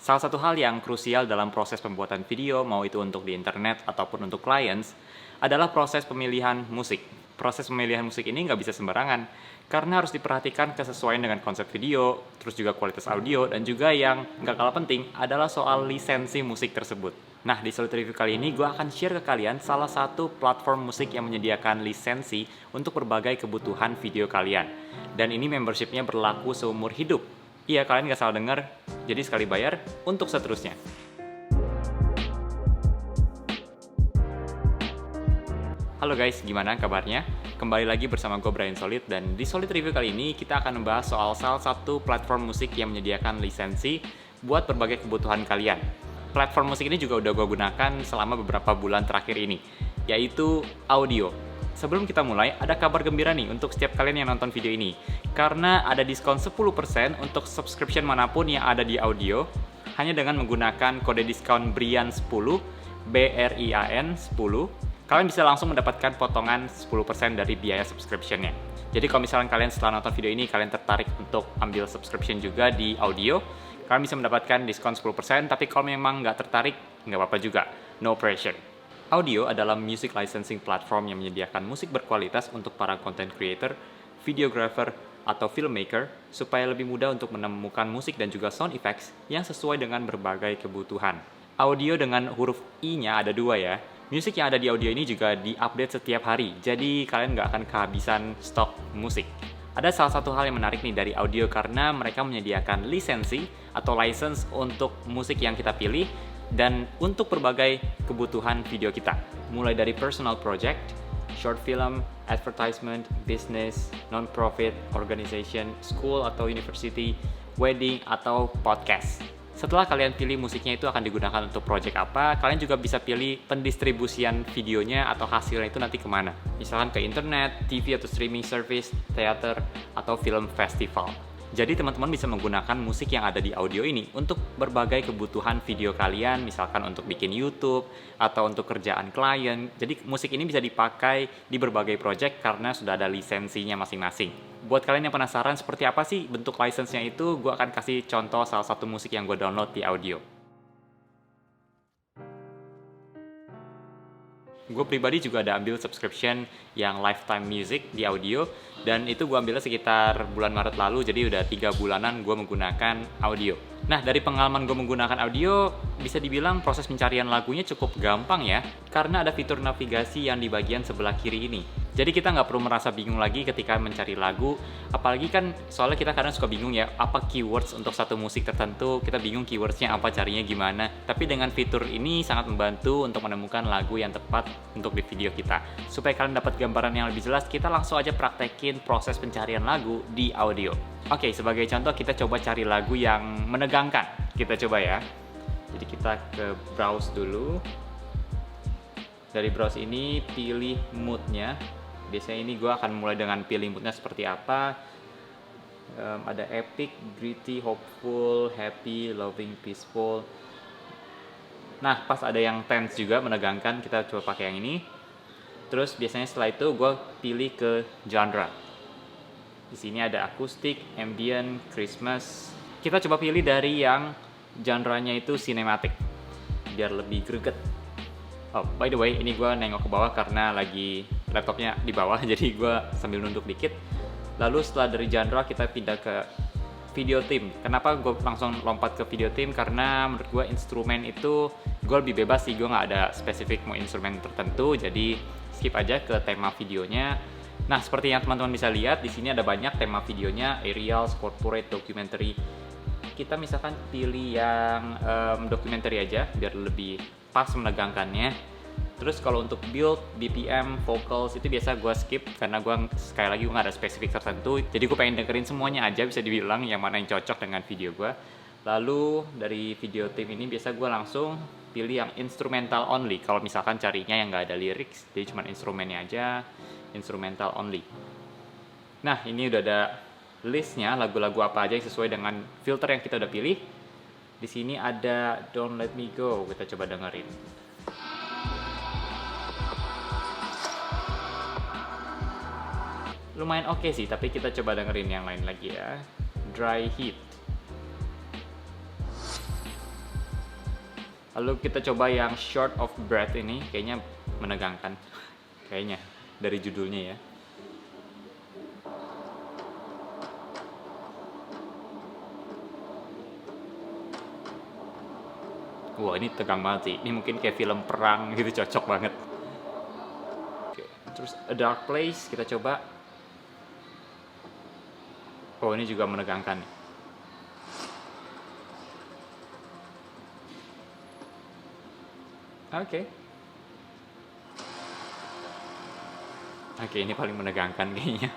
Salah satu hal yang krusial dalam proses pembuatan video, mau itu untuk di internet ataupun untuk clients, adalah proses pemilihan musik. Proses pemilihan musik ini nggak bisa sembarangan, karena harus diperhatikan kesesuaian dengan konsep video, terus juga kualitas audio, dan juga yang nggak kalah penting adalah soal lisensi musik tersebut. Nah, di Solid Review kali ini gue akan share ke kalian salah satu platform musik yang menyediakan lisensi untuk berbagai kebutuhan video kalian. Dan ini membershipnya berlaku seumur hidup. Iya, kalian nggak salah dengar, jadi sekali bayar untuk seterusnya. Halo guys, gimana kabarnya? Kembali lagi bersama gue Brian Solid, dan di Solid Review kali ini kita akan membahas soal salah satu platform musik yang menyediakan lisensi buat berbagai kebutuhan kalian. Platform musik ini juga udah gue gunakan selama beberapa bulan terakhir ini, yaitu Audio. Sebelum kita mulai, ada kabar gembira nih untuk setiap kalian yang nonton video ini. Karena ada diskon 10% untuk subscription manapun yang ada di Audio, hanya dengan menggunakan kode diskon BRIAN10, BRIAN 10, kalian bisa langsung mendapatkan potongan 10% dari biaya subscription-nya. Jadi kalau misalnya kalian setelah nonton video ini, kalian tertarik untuk ambil subscription juga di Audio, kalian bisa mendapatkan diskon 10%, tapi kalau memang nggak tertarik, nggak apa-apa juga, no pressure. Audio adalah music licensing platform yang menyediakan musik berkualitas untuk para content creator, videographer, atau filmmaker supaya lebih mudah untuk menemukan musik dan juga sound effects yang sesuai dengan berbagai kebutuhan. Audio dengan huruf I-nya ada 2 ya. Musik yang ada di Audio ini juga diupdate setiap hari, jadi kalian nggak akan kehabisan stok musik. Ada salah satu hal yang menarik nih dari Audio karena mereka menyediakan lisensi atau license untuk musik yang kita pilih dan untuk berbagai kebutuhan video kita, mulai dari personal project, short film, advertisement, business, non-profit, organization, school atau university, wedding, atau podcast. Setelah kalian pilih musiknya itu akan digunakan untuk project apa, kalian juga bisa pilih pendistribusian videonya atau hasilnya itu nanti kemana. Misalkan ke internet, TV atau streaming service, theater, atau film festival. Jadi teman-teman bisa menggunakan musik yang ada di Audio ini untuk berbagai kebutuhan video kalian, misalkan untuk bikin YouTube atau untuk kerjaan klien. Jadi musik ini bisa dipakai di berbagai project karena sudah ada lisensinya masing-masing. Buat kalian yang penasaran seperti apa sih bentuk lisensinya itu, gue akan kasih contoh salah satu musik yang gue download di Audio. Gue pribadi juga ada ambil subscription yang lifetime music di Audio, dan itu gue ambilnya sekitar bulan Maret lalu, jadi udah 3 bulanan gue menggunakan Audio. Nah, dari pengalaman gue menggunakan Audio, bisa dibilang proses pencarian lagunya cukup gampang ya, karena ada fitur navigasi yang di bagian sebelah kiri ini. Jadi kita nggak perlu merasa bingung lagi ketika mencari lagu, apalagi kan soalnya kita kadang suka bingung ya, apa keywords untuk satu musik tertentu, kita bingung keywordsnya apa, carinya gimana. Tapi dengan fitur ini sangat membantu untuk menemukan lagu yang tepat untuk di video kita. Supaya kalian dapat gambaran yang lebih jelas, kita langsung aja praktekin proses pencarian lagu di Audio. Oke, sebagai contoh kita coba cari lagu yang menegangkan. Kita coba ya. Jadi kita ke browse dulu. Dari browse ini pilih moodnya. Biasanya ini gue akan mulai dengan pilih moodnya seperti apa. Ada epic, gritty, hopeful, happy, loving, peaceful. Nah, pas ada yang tense juga, menegangkan, kita coba pakai yang ini. Terus biasanya setelah itu gue pilih ke genre. Di sini ada akustik, ambient, Christmas. Kita coba pilih dari yang genre-nya itu cinematic, biar lebih greget. Oh, by the way, ini gue nengok ke bawah karena lagi laptopnya di bawah, jadi gue sambil nunduk dikit. Lalu setelah dari genre kita pindah ke video theme. Kenapa gue langsung lompat ke video theme? Karena menurut gue instrumen itu gue lebih bebas sih, gue nggak ada spesifik mau instrumen tertentu, jadi skip aja ke tema videonya. Nah, seperti yang teman-teman bisa lihat di sini ada banyak tema videonya, aerials, corporate, documentary. Kita misalkan pilih yang documentary aja biar lebih pas menegangkannya. Terus kalau untuk build, BPM, vocals itu biasa gue skip karena gue sekali lagi gue nggak ada spesifik tertentu. Jadi gue pengen dengerin semuanya aja, bisa dibilang yang mana yang cocok dengan video gue. Lalu dari video theme ini biasa gue langsung pilih yang instrumental only. Kalau misalkan carinya yang nggak ada lyrics, jadi cuma instrumennya aja, instrumental only. Nah, ini udah ada listnya lagu-lagu apa aja yang sesuai dengan filter yang kita udah pilih. Di sini ada Don't Let Me Go, kita coba dengerin. Lumayan oke sih, tapi kita coba dengerin yang lain lagi ya. Dry Heat. Lalu kita coba yang Short of Breath ini, kayaknya menegangkan. Kayaknya dari judulnya ya. Wah, ini tegang banget sih. Ini mungkin kayak film perang gitu, cocok banget. Oke, terus A Dark Place kita coba. Oh, ini juga menegangkan nih. Oke. Oke, ini paling menegangkan kayaknya.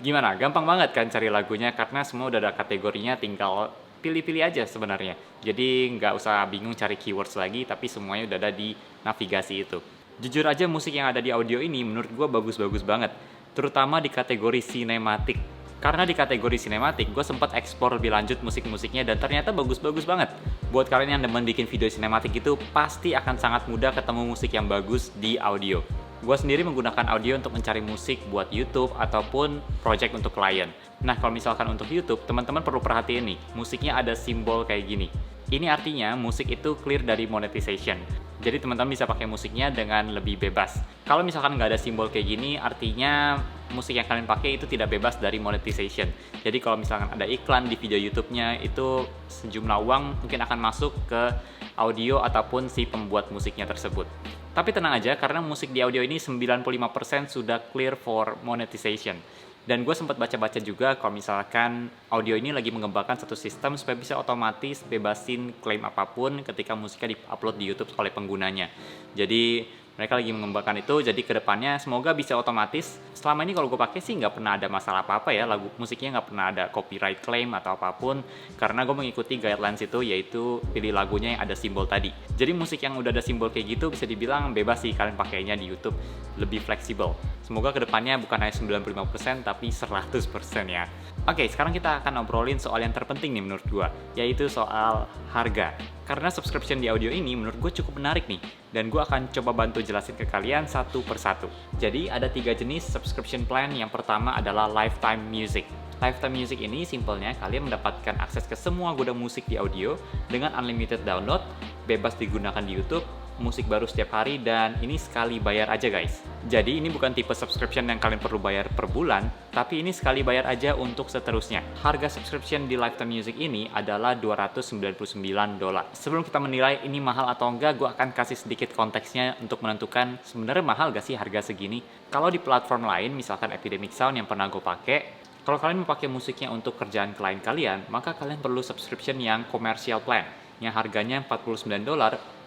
Gimana? Gampang banget kan cari lagunya karena semua udah ada kategorinya, tinggal pilih-pilih aja sebenarnya. Jadi nggak usah bingung cari keywords lagi, tapi semuanya udah ada di navigasi itu. Jujur aja musik yang ada di audio ini menurut gue bagus-bagus banget, terutama di kategori sinematik. Karena di kategori sinematik, gue sempat eksplor lebih lanjut musik-musiknya dan ternyata bagus-bagus banget. Buat kalian yang demen bikin video sinematik itu, pasti akan sangat mudah ketemu musik yang bagus di audio. Gue sendiri menggunakan audio untuk mencari musik buat YouTube ataupun project untuk klien. Nah, kalau misalkan untuk YouTube, teman-teman perlu perhatiin nih, musiknya ada simbol kayak gini. Ini artinya musik itu clear dari monetization. Jadi teman-teman bisa pakai musiknya dengan lebih bebas. Kalau misalkan nggak ada simbol kayak gini, artinya musik yang kalian pakai itu tidak bebas dari monetization. Jadi kalau misalkan ada iklan di video YouTube-nya, itu sejumlah uang mungkin akan masuk ke audio ataupun si pembuat musiknya tersebut. Tapi tenang aja, karena musik di audio ini 95% sudah clear for monetization. Dan gue sempat baca-baca juga kalau misalkan audio ini lagi mengembangkan satu sistem supaya bisa otomatis bebasin klaim apapun ketika musiknya di-upload di YouTube oleh penggunanya. Jadi mereka lagi mengembangkan itu, jadi kedepannya semoga bisa otomatis. Selama ini kalau gue pakai sih nggak pernah ada masalah apa-apa ya, lagu musiknya nggak pernah ada copyright claim atau apapun, karena gue mengikuti guidelines itu, yaitu pilih lagunya yang ada simbol tadi. Jadi musik yang udah ada simbol kayak gitu bisa dibilang bebas sih kalian pakainya di YouTube, lebih fleksibel. Semoga kedepannya bukan hanya 95% tapi 100% ya. Oke, sekarang kita akan ngobrolin soal yang terpenting nih menurut gue, yaitu soal harga. Karena subscription di audio ini menurut gue cukup menarik nih, dan gue akan coba bantu jelasin ke kalian satu persatu. Jadi ada 3 jenis subscription plan. Yang pertama adalah Lifetime Music. Lifetime Music ini simpelnya kalian mendapatkan akses ke semua gudang musik di audio dengan unlimited download, bebas digunakan di YouTube, musik baru setiap hari, dan ini sekali bayar aja guys. Jadi ini bukan tipe subscription yang kalian perlu bayar per bulan, tapi ini sekali bayar aja untuk seterusnya. Harga subscription di Lifetime Music ini adalah $299. Sebelum kita menilai ini mahal atau enggak, gue akan kasih sedikit konteksnya untuk menentukan sebenarnya mahal gak sih harga segini. Kalau di platform lain, misalkan Epidemic Sound yang pernah gue pakai, kalau kalian mau pakai musiknya untuk kerjaan klien kalian, maka kalian perlu subscription yang commercial plan, yang harganya $49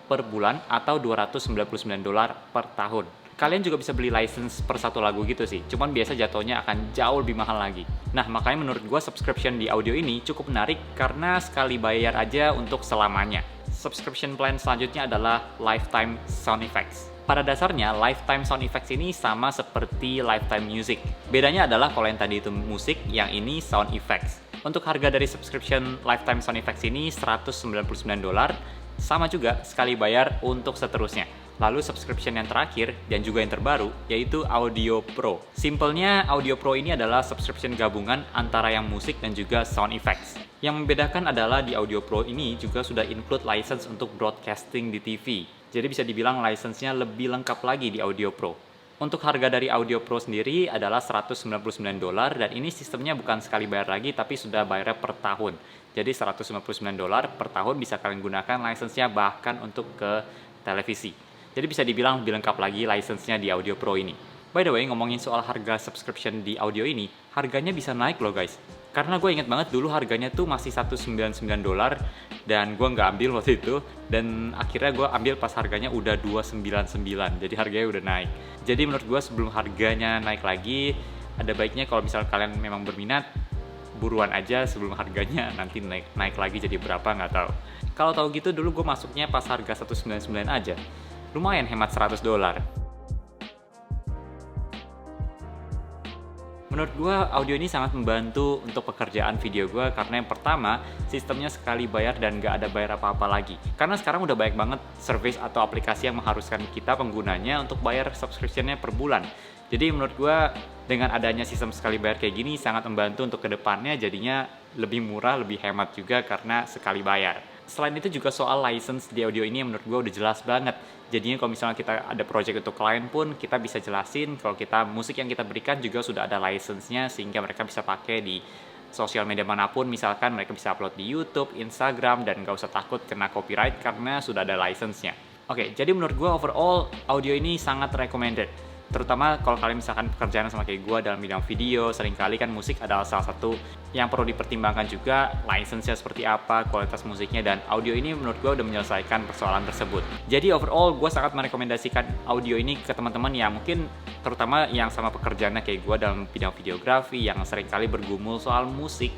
per bulan atau $299 per tahun. Kalian juga bisa beli license per satu lagu gitu sih, cuman biasa jatuhnya akan jauh lebih mahal lagi. Nah, makanya menurut gue subscription di audio ini cukup menarik karena sekali bayar aja untuk selamanya. Subscription plan selanjutnya adalah Lifetime Sound Effects. Pada dasarnya, Lifetime Sound Effects ini sama seperti Lifetime Music. Bedanya adalah kalau yang tadi itu musik, yang ini sound effects. Untuk harga dari subscription Lifetime Sound Effects ini $199, sama juga sekali bayar untuk seterusnya. Lalu subscription yang terakhir dan juga yang terbaru yaitu Audio Pro. Simpelnya Audio Pro ini adalah subscription gabungan antara yang musik dan juga sound effects. Yang membedakan adalah di Audio Pro ini juga sudah include license untuk broadcasting di TV. Jadi bisa dibilang license-nya lebih lengkap lagi di Audio Pro. Untuk harga dari Audio Pro sendiri adalah $199 dan ini sistemnya bukan sekali bayar lagi tapi sudah bayarnya per tahun. Jadi $199 per tahun bisa kalian gunakan license-nya bahkan untuk ke televisi. Jadi bisa dibilang lebih lengkap lagi license-nya di Audio Pro ini. By the way, ngomongin soal harga subscription di audio ini, harganya bisa naik loh guys. Karena gue inget banget dulu harganya tuh masih $199 dan gue nggak ambil waktu itu, dan akhirnya gue ambil pas harganya udah $299, jadi harganya udah naik. Jadi menurut gue sebelum harganya naik lagi, ada baiknya kalau misalnya kalian memang berminat, buruan aja sebelum harganya nanti naik lagi jadi berapa nggak tahu. Kalau tahu gitu dulu gue masuknya pas harga $199 aja, lumayan hemat $100. Menurut gue, audio ini sangat membantu untuk pekerjaan video gue karena yang pertama, sistemnya sekali bayar dan gak ada bayar apa-apa lagi. Karena sekarang udah banyak banget service atau aplikasi yang mengharuskan kita penggunanya untuk bayar subscription-nya per bulan. Jadi menurut gue, dengan adanya sistem sekali bayar kayak gini sangat membantu untuk kedepannya, jadinya lebih murah, lebih hemat juga karena sekali bayar. selain itu juga soal license di audio ini yang menurut gue udah jelas banget. Jadinya kalau misalnya kita ada project untuk klien pun, kita bisa jelasin kalau kita musik yang kita berikan juga sudah ada license-nya, sehingga mereka bisa pakai di sosial media manapun. Misalkan mereka bisa upload di YouTube, Instagram, dan gak usah takut kena copyright karena sudah ada license-nya. Oke, jadi menurut gue overall audio ini sangat recommended. Terutama kalau kalian misalkan pekerjaan sama kayak gue dalam bidang video, seringkali kan musik adalah salah satu yang perlu dipertimbangkan juga, license-nya seperti apa, kualitas musiknya, dan audio ini menurut gue udah menyelesaikan persoalan tersebut. Jadi overall gue sangat merekomendasikan audio ini ke teman-teman yang mungkin terutama yang sama pekerjaannya kayak gue dalam bidang videografi, yang seringkali bergumul soal musik.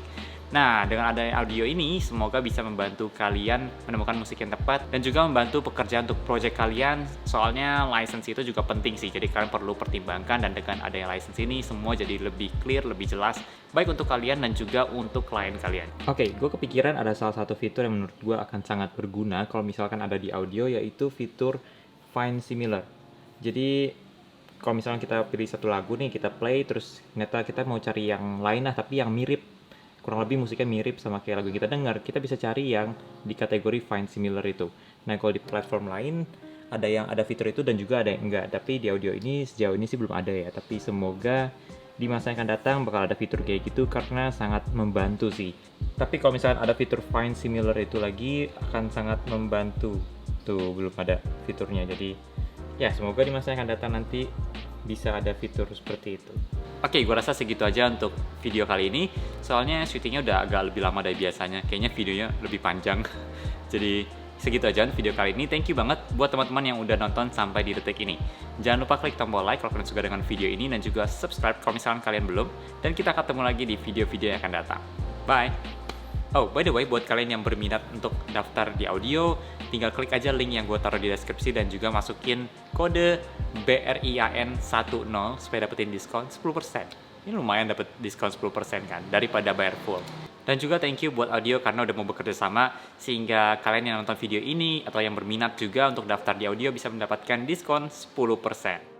Nah, dengan adanya audio ini, semoga bisa membantu kalian menemukan musik yang tepat dan juga membantu pekerjaan untuk project kalian. Soalnya license itu juga penting sih, jadi kalian perlu pertimbangkan, dan dengan adanya license ini, semua jadi lebih clear, lebih jelas, baik untuk kalian dan juga untuk klien kalian. Oke, gue kepikiran ada salah satu fitur yang menurut gue akan sangat berguna kalau misalkan ada di audio, yaitu fitur Find Similar. Jadi, kalau misalnya kita pilih satu lagu nih, kita play, terus ternyata kita mau cari yang lain lah, tapi yang mirip, kurang lebih musiknya mirip sama kayak lagu yang kita dengar, kita bisa cari yang di kategori Find Similar itu. Nah, kalau di platform lain ada yang ada fitur itu dan juga ada yang enggak, tapi di audio ini sejauh ini sih belum ada ya, tapi semoga di masa yang akan datang bakal ada fitur kayak gitu karena sangat membantu sih. Tapi kalau misalnya ada fitur Find Similar itu lagi akan sangat membantu. Tuh, belum ada fiturnya, jadi ya semoga di masa yang akan datang nanti bisa ada fitur seperti itu. Oke, gue rasa segitu aja untuk video kali ini. Soalnya syutingnya udah agak lebih lama dari biasanya. Kayaknya videonya lebih panjang. Jadi segitu aja untuk video kali ini. Thank you banget buat teman-teman yang udah nonton sampai di detik ini. Jangan lupa klik tombol like kalau kalian suka dengan video ini, dan juga subscribe kalau misalkan kalian belum. Dan kita ketemu lagi di video-video yang akan datang. Bye! Oh, by the way, buat kalian yang berminat untuk daftar di audio, tinggal klik aja link yang gue taruh di deskripsi dan juga masukin kode BRIAN10 supaya dapetin diskon 10%. Ini lumayan dapet diskon 10% kan, daripada bayar full. Dan juga thank you buat audio karena udah mau bekerja sama, sehingga kalian yang nonton video ini atau yang berminat juga untuk daftar di audio bisa mendapatkan diskon 10%.